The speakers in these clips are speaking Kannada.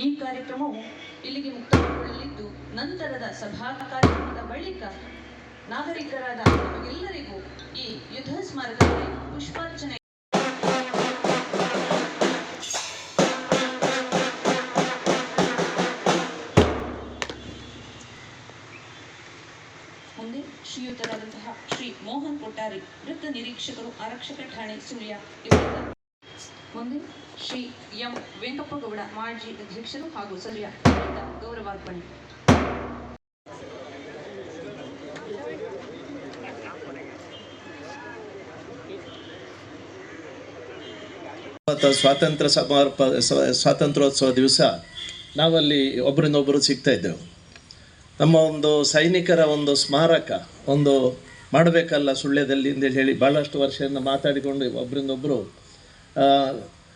ಈ ಕಾರ್ಯಕ್ರಮವು ಇಲ್ಲಿಗೆ ಮುಕ್ತಾಯಗೊಳ್ಳಲಿದ್ದು, ನಂತರದ ಸಭಾ ಕಾರ್ಯಕ್ರಮದ ಬಳಿಕ ನಾಗರಿಕರಾದ ನಮಗೆಲ್ಲರಿಗೂ ಈ ಯುದ್ಧ ಸ್ಮಾರಕಕ್ಕೆ ಪುಷ್ಪಾರ್ಚನೆ ಮುಂದೆ ಶ್ರೀಯುತರಾದಂತಹ ಶ್ರೀ ಮೋಹನ್ ಕೊಟ್ಟಾರಿ, ವೃತ್ತ ನಿರೀಕ್ಷಕರು, ಆರಕ್ಷಕ ಠಾಣೆ ಸುಳ್ಯ ಇವರಿಂದ ಮುಂದೆ ಶ್ರೀ ಎಂ ವೆಂಕಪ್ಪಗೌಡ, ಮಾಜಿ ಅಧ್ಯಕ್ಷರು ಹಾಗೂ ಸುಳ್ಯ ಇವರಿಂದ ಗೌರವಾರ್ಪಣೆ. ಸ್ವಾತಂತ್ರ್ಯೋತ್ಸವ ದಿವಸ ನಾವಲ್ಲಿ ಒಬ್ಬರಿಂದೊಬ್ಬರು ಸಿಗ್ತಾ ಇದ್ದೆವು. ನಮ್ಮ ಒಂದು ಸೈನಿಕರ ಒಂದು ಸ್ಮಾರಕ ಒಂದು ಮಾಡಬೇಕಲ್ಲ ಸುಳ್ಯದಲ್ಲಿ ಅಂತೇಳಿ ಹೇಳಿ ಭಾಳಷ್ಟು ವರ್ಷದಿಂದ ಮಾತಾಡಿಕೊಂಡು ಒಬ್ಬರಿಂದೊಬ್ಬರು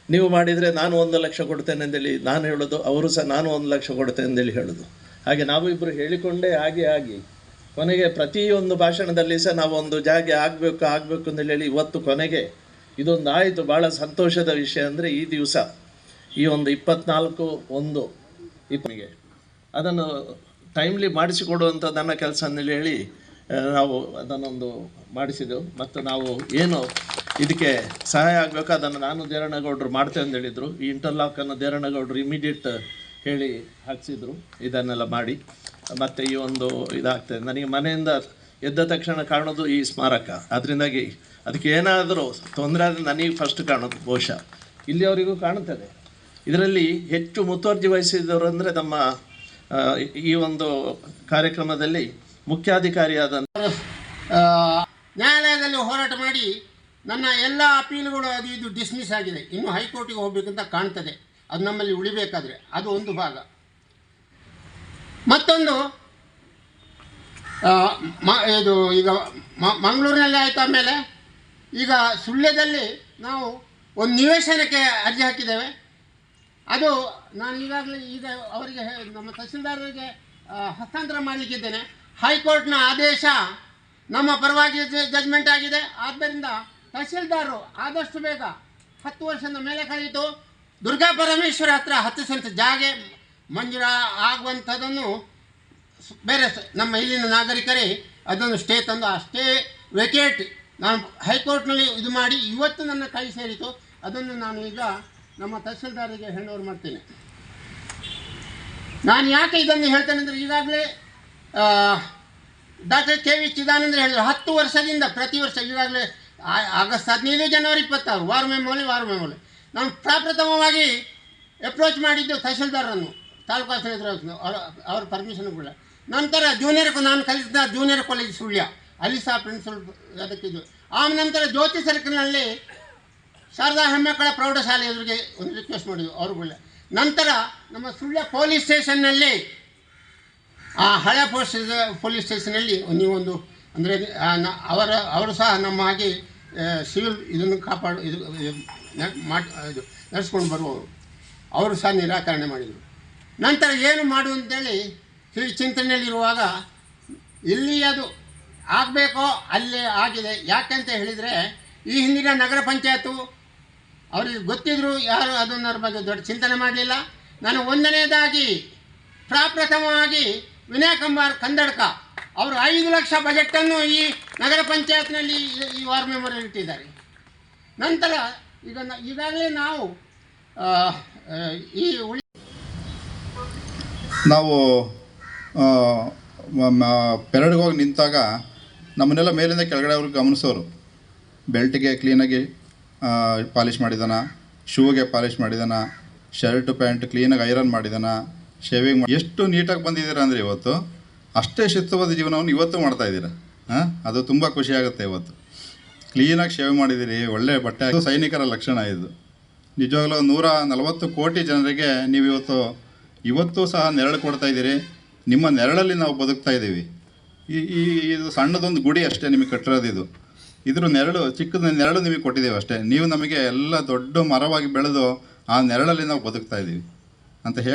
ನೀವು ಮಾಡಿದರೆ ನಾನು 1 ಲಕ್ಷ ಕೊಡ್ತೇನೆ ಅಂತೇಳಿ ನಾನು ಹೇಳೋದು, ಅವರು ಸಹ ನಾನು 1 ಲಕ್ಷ ಕೊಡ್ತೇನೆ ಅಂತೇಳಿ ಹೇಳೋದು. ಹಾಗೆ ನಾವು ಇಬ್ಬರು ಹೇಳಿಕೊಂಡೇ ಆಗಿ ಕೊನೆಗೆ ಪ್ರತಿಯೊಂದು ಭಾಷಣದಲ್ಲಿ ಸಹ ನಾವು ಒಂದು ಜಾಗ ಆಗಬೇಕು ಅಂತೇಳಿ ಹೇಳಿ ಇವತ್ತು ಕೊನೆಗೆ ಇದೊಂದು ಆಯಿತು. ಭಾಳ ಸಂತೋಷದ ವಿಷಯ ಅಂದರೆ ಈ ದಿವಸ ಈ ಒಂದು 24/1 ಅದನ್ನು ಟೈಮ್ಲಿ ಮಾಡಿಸಿಕೊಡುವಂಥ ನನ್ನ ಕೆಲಸ ಅಂತೇಳಿ ಹೇಳಿ ನಾವು ಅದನ್ನೊಂದು ಮಾಡಿಸಿದೆವು. ಮತ್ತು ನಾವು ಏನು ಇದಕ್ಕೆ ಸಹಾಯ ಆಗಬೇಕು ಅದನ್ನು ನಾನು ದೇರಣ್ಣಗೌಡರು ಮಾಡ್ತೇವೆ ಅಂತ ಹೇಳಿದರು. ಈ ಇಂಟರ್ಲಾಕನ್ನು ದೇರಣ್ಣಗೌಡರು ಇಮಿಡಿಯೇಟ್ ಹೇಳಿ ಹಾಕಿಸಿದ್ರು, ಇದನ್ನೆಲ್ಲ ಮಾಡಿ. ಮತ್ತು ಈ ಒಂದು ಇದಾಗ್ತದೆ ನನಗೆ ಮನೆಯಿಂದ ಎದ್ದ ತಕ್ಷಣ ಕಾಣೋದು ಈ ಸ್ಮಾರಕ. ಅದರಿಂದಾಗಿ ಅದಕ್ಕೆ ಏನಾದರೂ ತೊಂದರೆ ಆದರೆ ನನಗೆ ಫಸ್ಟ್ ಕಾಣೋದು, ಬಹುಶಃ ಇಲ್ಲಿಯವರಿಗೂ ಕಾಣುತ್ತದೆ. ಇದರಲ್ಲಿ ಹೆಚ್ಚು ಮುತುವರ್ಜಿ ವಹಿಸಿದವರು ಅಂದರೆ ನಮ್ಮ ಈ ಒಂದು ಕಾರ್ಯಕ್ರಮದಲ್ಲಿ ಮುಖ್ಯಾಧಿಕಾರಿಯಾದ ನ್ಯಾಯಾಲಯದಲ್ಲಿ ಹೋರಾಟ ಮಾಡಿ ನನ್ನ ಎಲ್ಲ ಅಪೀಲುಗಳು ಅದು ಇದು ಡಿಸ್ಮಿಸ್ ಆಗಿದೆ. ಇನ್ನು ಹೈಕೋರ್ಟಿಗೆ ಹೋಗಬೇಕಂತ ಕಾಣ್ತದೆ. ಅದು ನಮ್ಮಲ್ಲಿ ಉಳಿಬೇಕಾದ್ರೆ ಅದು ಒಂದು ಭಾಗ. ಮತ್ತೊಂದು ಇದು ಈಗ ಮಂಗಳೂರಿನಲ್ಲಿ ಆಯಿತು. ಆಮೇಲೆ ಈಗ ಸುಳ್ಯದಲ್ಲಿ ನಾವು ಒಂದು ನಿವೇಶನಕ್ಕೆ ಅರ್ಜಿ ಹಾಕಿದ್ದೇವೆ. ಅದು ನಾನು ಈಗಾಗಲೇ ಅವರಿಗೆ ನಮ್ಮ ತಹಸೀಲ್ದಾರರಿಗೆ ಹಸ್ತಾಂತರ ಮಾಡಲಿಕ್ಕಿದ್ದೇನೆ. ಹೈಕೋರ್ಟ್ನ ಆದೇಶ ನಮ್ಮ ಪರವಾಗಿ ಜಜ್ಮೆಂಟ್ ಆಗಿದೆ. ಆದ್ದರಿಂದ ತಹಸೀಲ್ದಾರರು ಆದಷ್ಟು ಬೇಗ 10 ವರ್ಷದ ಮೇಲೆ ಕಳೆಯಿತು ದುರ್ಗಾ ಪರಮೇಶ್ವರ ಹತ್ರ 10 ಸೆಂಟ್ ಜಾಗೆ ಮಂಜೂರು ಆಗುವಂಥದ್ದನ್ನು ಬೇರೆ ನಮ್ಮ ಇಲ್ಲಿನ ನಾಗರಿಕರೇ ಅದನ್ನು ಸ್ಟೇ ತಂದು ಆ ಸ್ಟೇ ವೆಕೇಟ್ ನಾನು ಹೈಕೋರ್ಟ್ನಲ್ಲಿ ಇದು ಮಾಡಿ ಇವತ್ತು ನನ್ನ ಕೈ ಸೇರಿತು. ಅದನ್ನು ನಾನು ಈಗ ನಮ್ಮ ತಹಸೀಲ್ದಾರಿಗೆ ಹ್ಯಾಂಡ್ ಓವರ್ ಮಾಡ್ತೇನೆ. ನಾನು ಯಾಕೆ ಇದನ್ನು ಹೇಳ್ತೇನೆ ಅಂದರೆ ಈಗಾಗಲೇ ಡಾಕ್ಟರ್ KV ಚಿದಾನಂದ್ರ ಹೇಳಿದರು 10 ವರ್ಷದಿಂದ ಪ್ರತಿ ವರ್ಷ ಈಗಾಗಲೇ ಆಗಸ್ಟ್ 15 ಜನವರಿ 26 ವಾರ ಮೆಮೊಲಿ ನಾನು ಪ್ರಪ್ರಥಮವಾಗಿ ಅಪ್ರೋಚ್ ಮಾಡಿದ್ದು ತಹಸೀಲ್ದಾರರನ್ನು, ತಾಲೂಕು ಆಸ್ಪತ್ರೆ ಅವರ ಪರ್ಮಿಷನ್ ಕೂಡ. ನಂತರ ನಾನು ಕಲಿಸಿದ ಜೂನಿಯರ್ ಕಾಲೇಜ್ ಸುಳ್ಯ ಅಲ್ಲಿ ಸಹ ಪ್ರಿನ್ಸಿಪಲ್ ಅದಕ್ಕಿದ್ದು. ಆ ನಂತರ ಜ್ಯೋತಿ ಸರ್ಕಲ್ನಲ್ಲಿ ಶಾರದಾ ಹೆಮ್ಮೆಕ್ಕಳ ಪ್ರೌಢಶಾಲೆ ಎದುರಿಗೆ ಒಂದು ರಿಕ್ವೆಸ್ಟ್ ಮಾಡಿದ್ವು ಅವರುಗಳ. ನಂತರ ನಮ್ಮ ಸುಳ್ಯ ಪೊಲೀಸ್ ಸ್ಟೇಷನ್ನಲ್ಲಿ ಆ ಹಳೆ ಪೊಲೀಸ್ ಸ್ಟೇಷನಲ್ಲಿ ನೀವೊಂದು ಅಂದರೆ ಅವರು ಸಹ ನಮ್ಮ ಹಾಗೆ ಸಿವಿಲ್ ಇದನ್ನು ಇದು ನಡೆಸ್ಕೊಂಡು ಬರುವವರು, ಅವರು ಸಹ ನಿರಾಕರಣೆ ಮಾಡಿದರು. ನಂತರ ಏನು ಮಾಡುವಂತೇಳಿ ಚಿಂತನೆಯಲ್ಲಿರುವಾಗ ಇಲ್ಲಿ ಅದು ಆಗಬೇಕೋ ಅಲ್ಲೇ ಆಗಿದೆ. ಯಾಕೆಂತ ಹೇಳಿದರೆ ಈ ಹಿಂದಿನ ನಗರ ಪಂಚಾಯತು ಅವರಿಗೆ ಗೊತ್ತಿದ್ರು, ಯಾರು ಅದನ್ನರ ಬಗ್ಗೆ ದೊಡ್ಡ ಚಿಂತನೆ ಮಾಡಲಿಲ್ಲ. ನಾನು ಒಂದನೇದಾಗಿ ಪ್ರಪ್ರಥಮವಾಗಿ ವಿನಯ್ ಕುಮಾರ್ ಕಂದಡ್ಕ ಅವರು 5 ಲಕ್ಷ ಬಜೆಟನ್ನು ಈ ನಗರ ಪಂಚಾಯತ್ನಲ್ಲಿ ಈ ವಾರ್ ಮೆಮೊರಿಯಲ್ಲಿ ಇಟ್ಟಿದ್ದಾರೆ. ನಂತರ ಈಗಾಗಲೇ ನಾವು ಪೆರಡ್ಗೆ ಹೋಗಿ ನಿಂತಾಗ ನಮ್ಮನ್ನೆಲ್ಲ ಮೇಲಿಂದ ಕೆಳಗಡೆ ಅವ್ರಿಗೆ ಗಮನಿಸೋರು. ಬೆಲ್ಟ್ಗೆ ಕ್ಲೀನಾಗಿ ಪಾಲಿಷ್ ಮಾಡಿದಾನ, ಶೂಗೆ ಪಾಲಿಷ್ ಮಾಡಿದಾನ, ಶರ್ಟ್ ಪ್ಯಾಂಟ್ ಕ್ಲೀನಾಗಿ ಐರನ್ ಮಾಡಿದಾನ, ಶೇವಿಂಗ್ ಎಷ್ಟು ನೀಟಾಗಿ ಬಂದಿದ್ದೀರಾ ಅಂದರೆ ಇವತ್ತು ಅಷ್ಟೇ ಶಿಸ್ತುಬದ್ಧ ಜೀವನವನ್ನು ಇವತ್ತು ಮಾಡ್ತಾಯಿದ್ದೀರಾ. ಅದು ತುಂಬ ಖುಷಿಯಾಗುತ್ತೆ. ಇವತ್ತು ಕ್ಲೀನಾಗಿ ಶೇವ್ ಮಾಡಿದ್ದೀರಿ, ಒಳ್ಳೆಯ ಬಟ್ಟೆ. ಅದು ಸೈನಿಕರ ಲಕ್ಷಣ. ಇದು ನಿಜವಾಗ್ಲೂ 140 ಕೋಟಿ ಜನರಿಗೆ ನೀವು ಇವತ್ತು ಸಹ ನೆರಳು ಕೊಡ್ತಾಯಿದ್ದೀರಿ. ನಿಮ್ಮ ನೆರಳಲ್ಲಿ ನಾವು ಬದುಕ್ತಾ ಇದ್ದೀವಿ. ಇದು ಸಣ್ಣದೊಂದು ಗುಡಿ ಅಷ್ಟೇ ನಿಮಗೆ ಕಟ್ಟಿರೋದು. ಇದ್ರ ನೆರಳು, ಚಿಕ್ಕದ ನೆರಳು ನಿಮಗೆ ಕೊಟ್ಟಿದ್ದೇವೆ ಅಷ್ಟೇ. ನೀವು ನಮಗೆ ಎಲ್ಲ ದೊಡ್ಡ ಮರವಾಗಿ ಬೆಳೆದು ಆ ನೆರಳಲ್ಲಿ ನಾವು ಬದುಕ್ತಾ ಇದ್ದೀವಿ ಅಂತ ಹೇಳಿ